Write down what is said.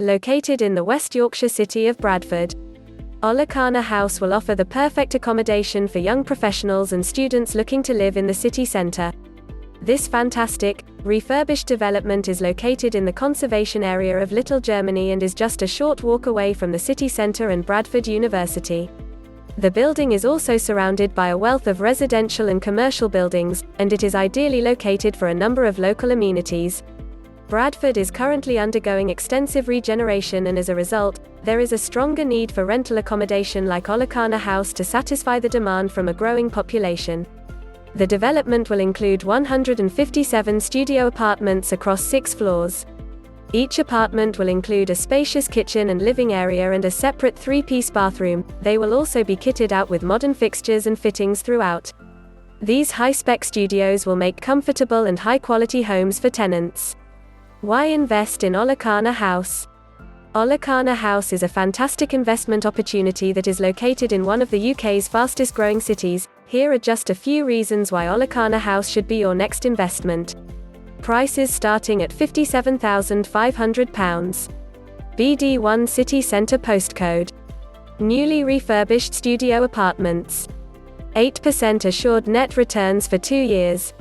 Located in the West Yorkshire city of Bradford, Olicana House will offer the perfect accommodation for young professionals and students looking to live in the city centre. This fantastic, refurbished development is located in the conservation area of Little Germany and is just a short walk away from the city centre and Bradford University. The building is also surrounded by a wealth of residential and commercial buildings, and it is ideally located for a number of local amenities. Bradford is currently undergoing extensive regeneration, and as a result, there is a stronger need for rental accommodation like Olicana House to satisfy the demand from a growing population. The development will include 157 studio apartments across 6 floors. Each apartment will include a spacious kitchen and living area and a separate 3-piece bathroom. They will also be kitted out with modern fixtures and fittings throughout. These high-spec studios will make comfortable and high-quality homes for tenants. Why invest in Olicana House? Olicana House is a fantastic investment opportunity that is located in one of the UK's fastest-growing cities. Here are just a few reasons why Olicana House should be your next investment. Prices starting at £57,500. BD1 City Centre postcode. Newly refurbished studio apartments. 8% assured net returns for 2 years.